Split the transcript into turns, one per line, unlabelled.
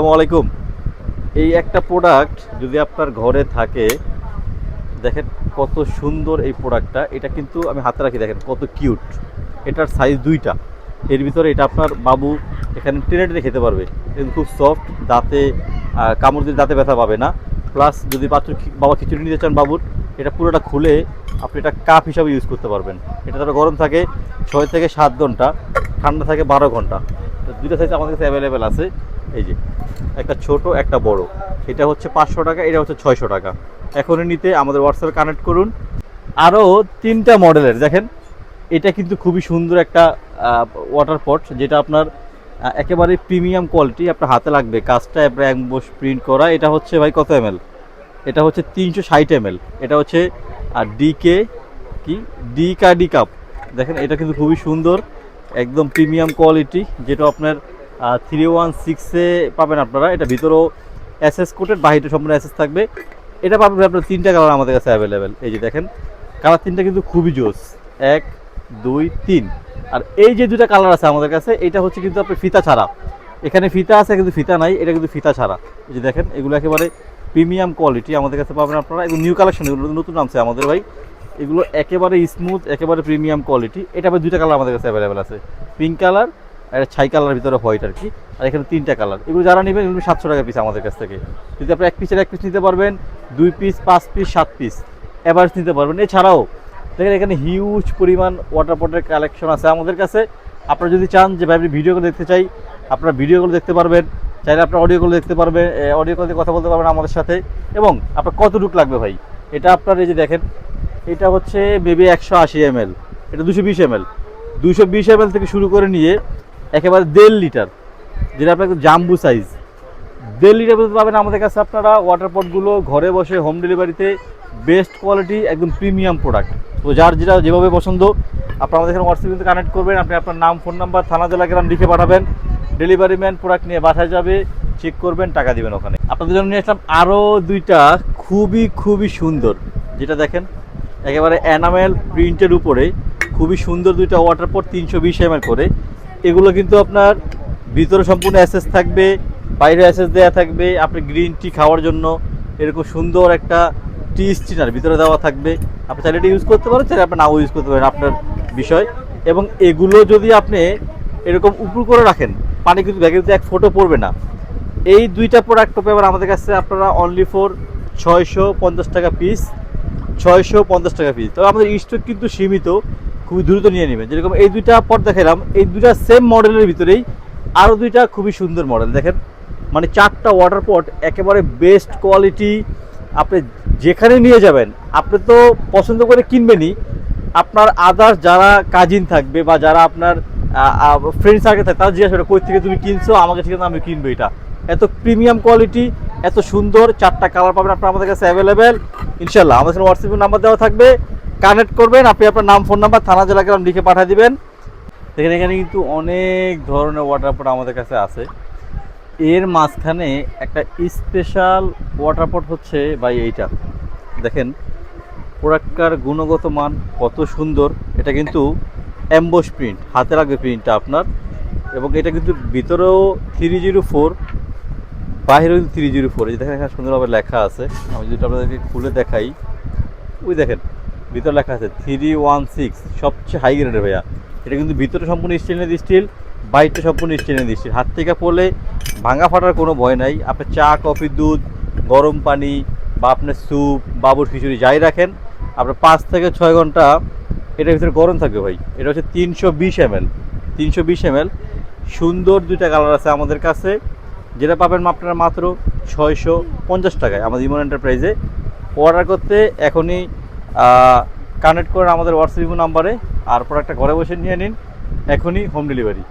আসসালামু আলাইকুম। এই একটা প্রোডাক্ট যদি আপনার ঘরে থাকে, দেখেন কত সুন্দর এই প্রোডাক্টটা। এটা কিন্তু আমি হাতে রাখি, দেখেন কত কিউট। এটার সাইজ দুইটা। এর ভিতরে এটা আপনার বাবু এখানে টেনে টেনে খেতে পারবে। কিন্তু খুব সফট, দাঁতে কামড় দিয়ে দাঁতে ব্যথা পাবে না। প্লাস যদি বাবা খিচুড়ি নিতে চান বাবুর, এটা পুরোটা খুলে আপনি এটা কাপ হিসাবে ইউজ করতে পারবেন। এটা তারা গরম থাকে 6 থেকে 7 ঘন্টা, ঠান্ডা থাকে 12 ঘন্টা। তো দুইটা সাইজ আমাদের কাছে অ্যাভেলেবেল আছে। এই যে একটা ছোট একটা বড়, এটা হচ্ছে 500 টাকা, এটা হচ্ছে 600 টাকা। এখনই নিতে আমাদের হোয়াটসঅ্যাপে কানেক্ট করুন। আরও 3টা মডেলের দেখেন, এটা কিন্তু খুবই সুন্দর একটা ওয়াটার পট, যেটা আপনার একেবারে প্রিমিয়াম কোয়ালিটি। আপনার হাতে লাগবে, কাজটা আপনার অ্যাম্বোস প্রিন্ট করা। এটা হচ্ছে ভাই কত এমএল? এটা হচ্ছে 360 ml। এটা হচ্ছে ডিকে কি ডি কাপ। দেখেন এটা কিন্তু খুবই সুন্দর, একদম প্রিমিয়াম কোয়ালিটি, যেটা আপনার 316-এ পাবেন আপনারা। এটা ভিতরেও এসএস কোটেড, বাহিরে সম্পূর্ণ এসএস থাকবে। এটা পাবেন আপনার 3টা কালার আমাদের কাছে অ্যাভেলেবেল। এই যে দেখেন কালার 3টা কিন্তু খুবই জোস, 1 2 3। আর এই যে 2টা কালার আছে আমাদের কাছে, এটা হচ্ছে কিন্তু আপনার ফিতা ছাড়া। এখানে ফিতা আছে কিন্তু ফিতা নাই, এটা কিন্তু ফিতা ছাড়া। এই যে দেখেন এগুলো একেবারে প্রিমিয়াম কোয়ালিটি আমাদের কাছে পাবেন আপনারা। এগুলো নিউ কালেকশন, এগুলো নতুন নামছে আমাদের ভাই। এগুলো একেবারে স্মুথ, একেবারে প্রিমিয়াম কোয়ালিটি। এটা আবার 2টা কালার আমাদের কাছে অ্যাভেলেবেল আছে, পিঙ্ক কালার আর ছাই কালার, ভিতরে হোয়াইট আর কি। আর এখানে 3টা কালার। এগুলো যারা নেবেন এগুলো 700 টাকা পিস আমাদের কাছ থেকে। যদি আপনি এক পিস নিতে পারবেন, 2 পিস, 5 পিস, 7 পিস এভারেজ নিতে পারবেন। এছাড়াও দেখেন এখানে হিউজ পরিমাণ ওয়াটার পটের কালেকশন আছে আমাদের কাছে। আপনারা যদি চান যে ভাই আপনি ভিডিওগুলো দেখতে চাই, আপনারা ভিডিওগুলো দেখতে পারবেন। চাইলে আপনার অডিওগুলো দেখতে পারবেন, অডিও কলে কথা বলতে পারবেন আমাদের সাথে। এবং আপনার কতটুকু লাগবে ভাই, এটা আপনার এই যে দেখেন, এটা হচ্ছে মেবি 180 ml, এটা 220 ml। 220 ml থেকে শুরু করে নিয়ে একেবারে 1.5 লিটার, যেটা আপনার জাম্বু সাইজ 1.5 লিটার পর্যন্ত পাবেন আমাদের কাছে আপনারা। ওয়াটার পটগুলো ঘরে বসে হোম ডেলিভারিতে বেস্ট কোয়ালিটি, একদম প্রিমিয়াম প্রোডাক্ট। তো যার যেটা যেভাবে পছন্দ আপনারা আমাদের এখানে হোয়াটসঅ্যাপে কিন্তু কানেক্ট করবেন। আপনি আপনার নাম, ফোন নাম্বার, থানা, জেলা, গ্রাম লিখে পাঠাবেন। ডেলিভারি ম্যান প্রোডাক্ট নিয়ে বাসায় যাবে, চেক করবেন, টাকা দিবেন ওখানে। আপনাদের জন্য নিয়ে আসলাম আরও 2টা খুবই সুন্দর, যেটা দেখেন একেবারে এনামেল প্রিন্টের উপরে খুবই সুন্দর 2টা ওয়াটার পট, 320 ml করে। এগুলো কিন্তু আপনার ভিতরে সম্পূর্ণ অ্যাসেস থাকবে, বাইরে অ্যাসেস দেওয়া থাকবে। আপনি গ্রিন টি খাওয়ার জন্য এরকম সুন্দর একটা টি স্টিনার ভিতরে দেওয়া থাকবে। আপনি চাইলে এটা ইউজ করতে পারেন, চাইলে আপনি নাও ইউজ করতে পারেন, আপনার বিষয়। এবং এগুলো যদি আপনি এরকম উপর করে রাখেন, পানি কিন্তু ব্যাগে কিন্তু 1 ফোঁটা পড়বে না। এই 2টা প্রোডাক্ট পেপার আমাদের কাছে আপনারা অনলি ফর 650 টাকা পিস, 650 টাকা পিস। তবে আমাদের স্টক কিন্তু সীমিত, খুবই দ্রুত নিয়ে নেবেন। যেরকম এই 2টা পট দেখালাম, এই 2টা সেম মডেলের ভিতরেই আরও 2টা খুবই সুন্দর মডেল দেখেন। মানে 4টা ওয়াটার পট একেবারে বেস্ট কোয়ালিটি। আপনি যেখানে নিয়ে যাবেন, আপনি তো পছন্দ করে কিনবেনই, আপনার আদার্স যারা কাজিন থাকবে বা যারা আপনার ফ্রেন্ড সার্কেল থাকে, তারা জিজ্ঞাসা করে কই থেকে তুমি কিনছো, আমাকে ঠিক আছে আমি কিনবো। এটা এত প্রিমিয়াম কোয়ালিটি, এত সুন্দর। 4টা কালার পাবেন আপনার আমাদের কাছে অ্যাভেলেবেল ইনশাল্লাহ। আমাদের কাছে হোয়াটসঅ্যাপের নাম্বার দেওয়া থাকবে, কানেক্ট করবেন। আপনি আপনার নাম, ফোন নাম্বার, থানা, জেলা, গ্রাম লিখে পাঠিয়ে দিবেন। দেখেন এখানে কিন্তু অনেক ধরনের ওয়াটার পট আমাদের কাছে আছে। এর মাঝখানে একটা স্পেশাল ওয়াটার পট হচ্ছে ভাই এইটা দেখেন, প্রোডাক্টটার গুণগত মান কত সুন্দর। এটা কিন্তু অ্যাম্বোস প্রিন্ট, হাতে লাগবে প্রিন্টটা আপনার। এবং এটা কিন্তু ভিতরেও 304, বাইরেও কিন্তু 304। এই দেখেন এখানে সুন্দরভাবে লেখা আছে। আমি যদি আপনাদেরকে খুলে দেখাই, ওই দেখেন ভিতরে লেখা আছে 316, সবচেয়ে হাই গ্রেডের ভাইয়া। এটা কিন্তু ভিতরে সম্পূর্ণ স্টেনলেস স্টিল, বাইরটা সম্পূর্ণ স্টেনলেস স্টিল। হাত থেকে পড়লে ভাঙা ফাটার কোনো ভয় নাই। আপনি চা, কফি, দুধ, গরম পানি বা আপনার স্যুপ, বাবুর খিচুড়ি যাই রাখেন, আপনার 5 থেকে 6 ঘন্টা এটার ভিতরে গরম থাকবে ভাই। এটা হচ্ছে 320 ml, 320 ml। সুন্দর 2টা কালার আছে আমাদের কাছে, যেটা পাবেন আপনারা মাত্র 650 টাকায় আমাদের ইমন এন্টারপ্রাইজে। অর্ডার করতে এখনই কানেক্ট করেন আমাদের হোয়াটসঅ্যাপ নাম্বারে, আর প্রোডাক্টটা ঘরে বসে নিয়ে নিন, এখনই হোম ডেলিভারি।